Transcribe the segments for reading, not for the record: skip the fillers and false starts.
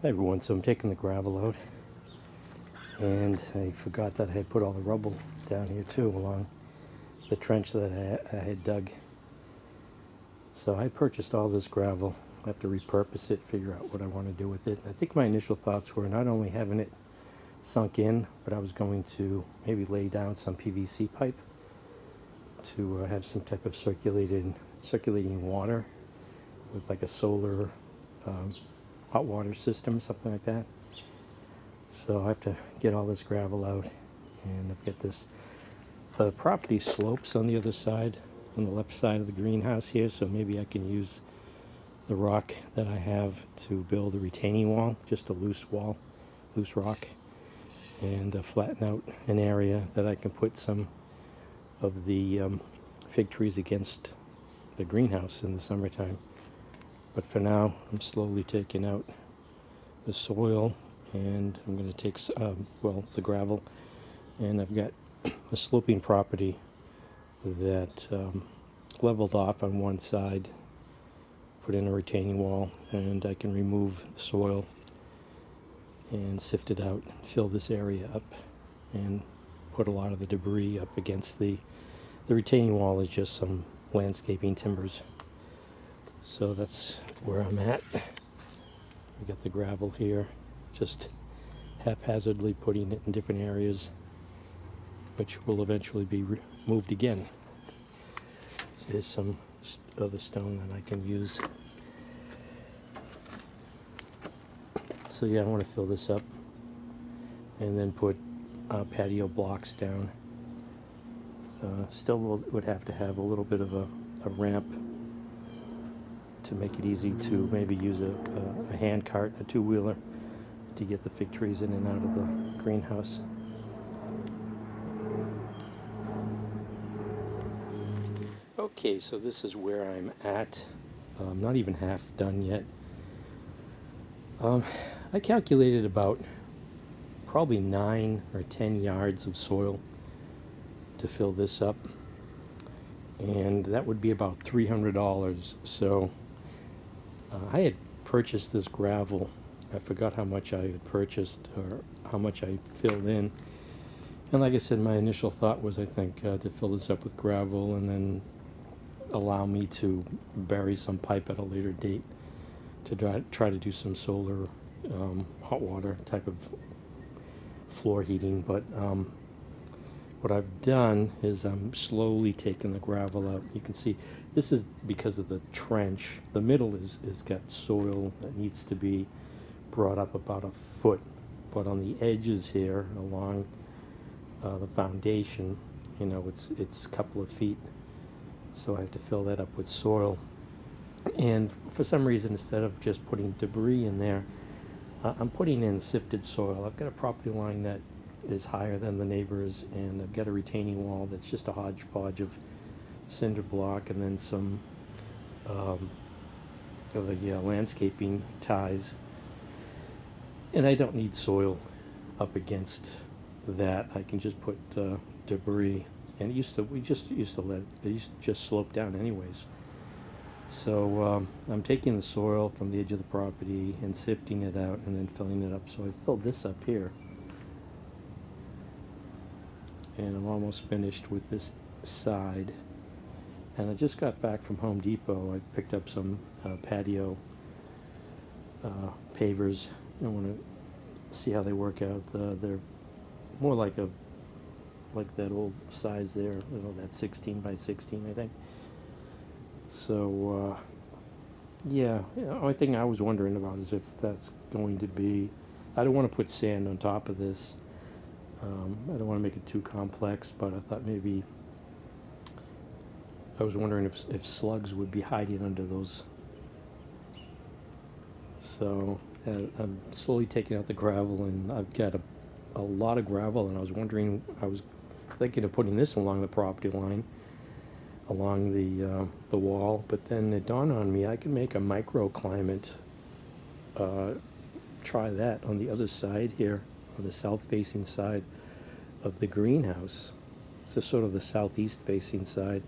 Hi everyone, so I'm taking the gravel out, and I forgot that I had put all the rubble down here too along the trench that I had dug. So I purchased all this gravel. I have to repurpose it, figure out what I want to do with it. I think my initial thoughts were not only having it sunk in, but I was going to maybe lay down some PVC pipe to have some type of circulating water with like a solar hot water system, something like that. So I have to get all this gravel out, and I've got the property slopes on the other side, on the left side of the greenhouse here, so maybe I can use the rock that I have to build a retaining wall, just a loose rock, and flatten out an area that I can put some of the fig trees against the greenhouse in the summertime. But for now, I'm slowly taking out the soil, and I'm going to take the gravel, and I've got a sloping property that leveled off on one side, put in a retaining wall, and I can remove the soil and sift it out, fill this area up, and put a lot of the debris up against the retaining wall is just some landscaping timbers. So that's where I'm at. We got the gravel here, just haphazardly putting it in different areas, which will eventually be moved again. So here's some other stone that I can use. So yeah, I want to fill this up and then put patio blocks down. Still would have to have a little bit of a ramp to make it easy to maybe use a hand cart, a two-wheeler, to get the fig trees in and out of the greenhouse. Okay, so this is where I'm at. I'm not even half done yet. I calculated about probably 9 or 10 yards of soil to fill this up, and that would be about $300. So I had purchased this gravel. I forgot how much I had purchased or how much I filled in. And like I said, my initial thought was, I think, to fill this up with gravel and then allow me to bury some pipe at a later date to try to do some solar hot water type of floor heating. But what I've done is I'm slowly taking the gravel out. You can see this is because of the trench. The middle is got soil that needs to be brought up about a foot, but on the edges here along the foundation, it's a couple of feet. So I have to fill that up with soil. And for some reason, instead of just putting debris in there, I'm putting in sifted soil. I've got a property line that is higher than the neighbors, and I've got a retaining wall that's just a hodgepodge of cinder block and then some landscaping ties. And I don't need soil up against that. I can just put debris. And we just used to let it just slope down anyways. So I'm taking the soil from the edge of the property and sifting it out and then filling it up. So I filled this up here, and I'm almost finished with this side. And I just got back from Home Depot. I picked up some patio pavers. I want to see how they work out. They're more like that old size there, that 16 by 16, I think. So yeah, the only thing I was wondering about is if that's going to be, I don't want to put sand on top of this. I don't want to make it too complex, but I thought maybe, I was wondering if slugs would be hiding under those. So I'm slowly taking out the gravel, and I've got a lot of gravel, and I was thinking of putting this along the property line, along the wall, but then it dawned on me I can make a microclimate. Try that on the other side here, on the south-facing side of the greenhouse. So sort of the southeast-facing side,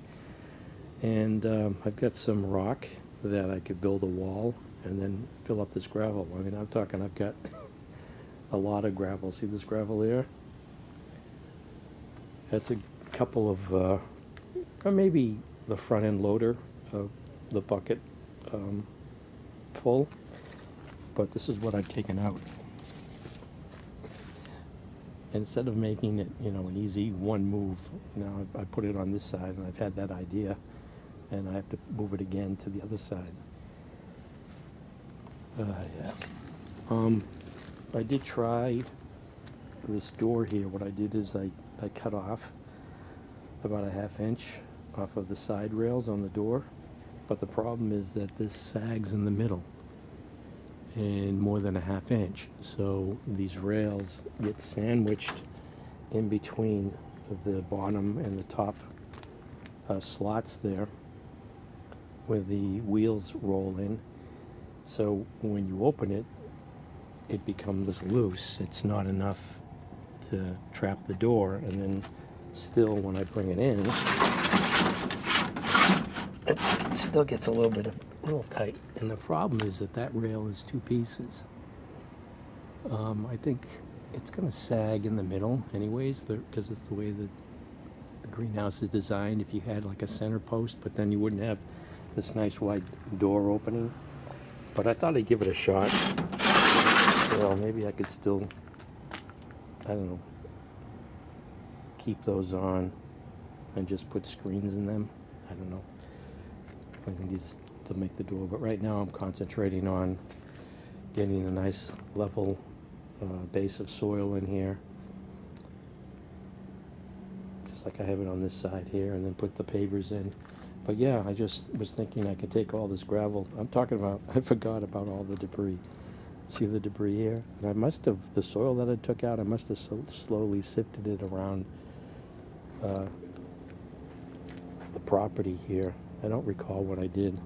and I've got some rock that I could build a wall and then fill up this gravel. I mean, I'm talking, I've got a lot of gravel. See this gravel here? That's a couple of, or maybe the front end loader of the bucket full, but this is what I've taken out. Instead of making it, an easy one move, now I put it on this side, and I've had that idea, and I have to move it again to the other side. Yeah. I did try this door here. What I did is I cut off about a 1/2 inch off of the side rails on the door, but the problem is that this sags in the middle and more than a 1/2 inch, so these rails get sandwiched in between the bottom and the top slots there where the wheels roll in. So when you open it, it becomes loose. It's not enough to trap the door, and then still when I bring it in, it still gets a little tight. And the problem is that rail is 2 pieces. I think it's going to sag in the middle anyways, because it's the way that the greenhouse is designed. If you had like a center post, but then you wouldn't have this nice wide door opening. But I thought I'd give it a shot. Well, maybe I could still, I don't know, keep those on and just put screens in them. I don't know. I can just to make the door. But right now I'm concentrating on getting a nice level base of soil in here. Just like I have it on this side here, and then put the pavers in. But yeah, I just was thinking I could take all this gravel. I'm talking about, I forgot about all the debris. See the debris here? And I must have, the soil that I took out, I must have slowly sifted it around the property here. I don't recall what I did,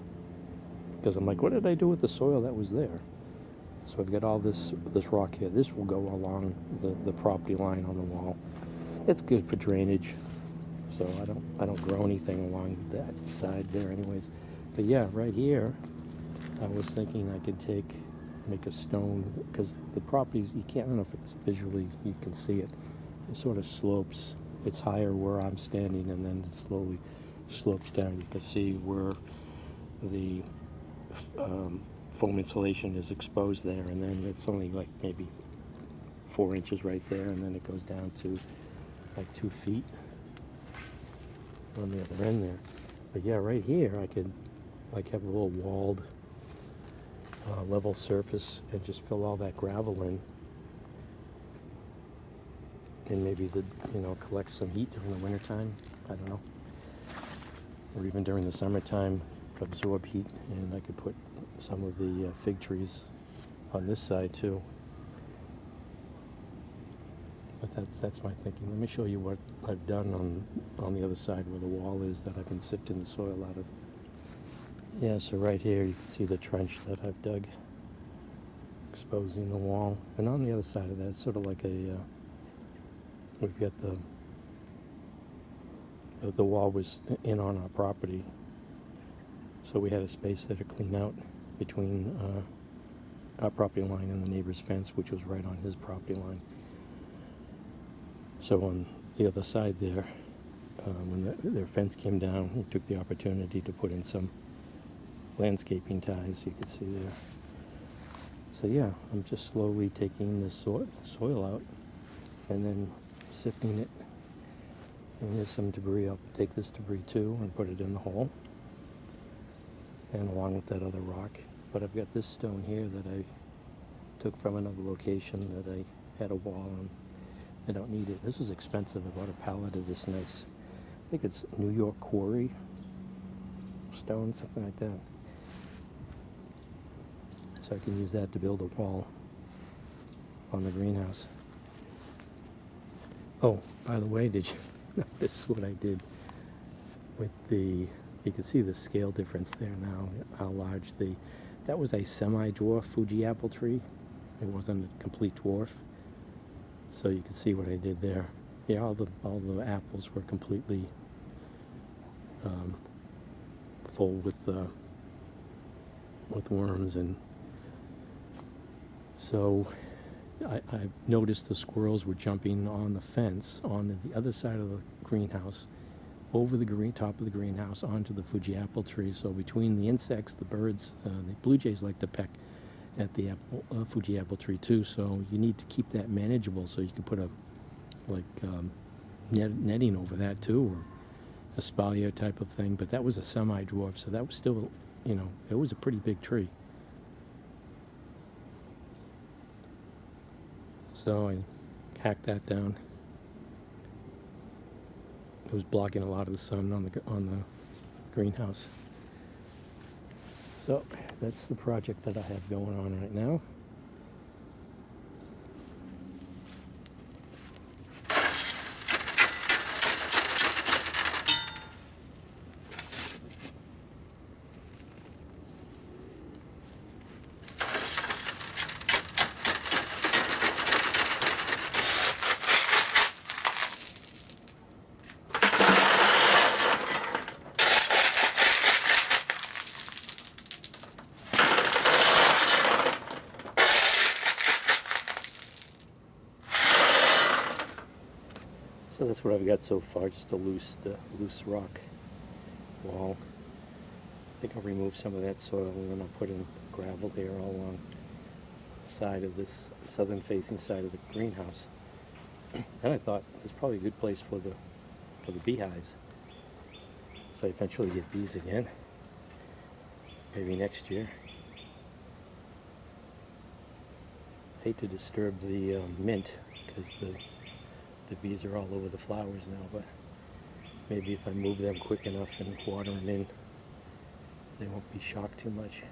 because I'm like, what did I do with the soil that was there? So I've got all this rock here. This will go along the property line on the wall. It's good for drainage. So I don't grow anything along that side there anyways. But yeah, right here, I was thinking I could make a stone, because the property, you can't, I don't know if it's visually, you can see it. It sort of slopes. It's higher where I'm standing, and then it slowly slopes down. You can see where the foam insulation is exposed there, and then it's only like maybe 4 inches right there, and then it goes down to like 2 feet on the other end there. But yeah, right here I could like have a little walled level surface and just fill all that gravel in, and maybe collect some heat during the wintertime. I don't know, or even during the summertime, absorb heat. And I could put some of the fig trees on this side too. But that's my thinking. Let me show you what I've done on the other side where the wall is that I've been sifting the soil out of. Yeah, so right here you can see the trench that I've dug, exposing the wall. And on the other side of that, it's sort of like we've got the wall was in on our property, so we had a space there to clean out between our property line and the neighbor's fence, which was right on his property line. So on the other side there, when their fence came down, we took the opportunity to put in some landscaping ties, you can see there. So yeah, I'm just slowly taking the soil out and then sifting it. And there's some debris. I'll take this debris too and put it in the hole, and along with that other rock. But I've got this stone here that I took from another location that I had a wall on. I don't need it. This was expensive. I bought a pallet of this nice, I think it's New York quarry stone, something like that. So I can use that to build a wall on the greenhouse. Oh, by the way, did you notice what I did with you can see the scale difference there now, how large that was a semi-dwarf Fuji apple tree. It wasn't a complete dwarf. So you can see what I did there. Yeah, all the apples were completely full with worms and So I've noticed the squirrels were jumping on the fence on the other side of the greenhouse, over the top of the greenhouse, onto the Fuji apple tree. So between the insects, the birds, the blue jays like to peck at the Fuji apple tree too. So you need to keep that manageable. So you can put a netting over that too, or a espalier type of thing. But that was a semi-dwarf, so that was still, it was a pretty big tree. So I hacked that down. It was blocking a lot of the sun on the greenhouse. So that's the project that I have going on right now. So that's what I've got so far, just a loose rock wall. I think I'll remove some of that soil and then I'll put in gravel there all along the side of this southern facing side of the greenhouse. And I thought it's probably a good place for the beehives. If I eventually get bees again, maybe next year. Hate to disturb the mint because the bees are all over the flowers now, but maybe if I move them quick enough and water them in, they won't be shocked too much.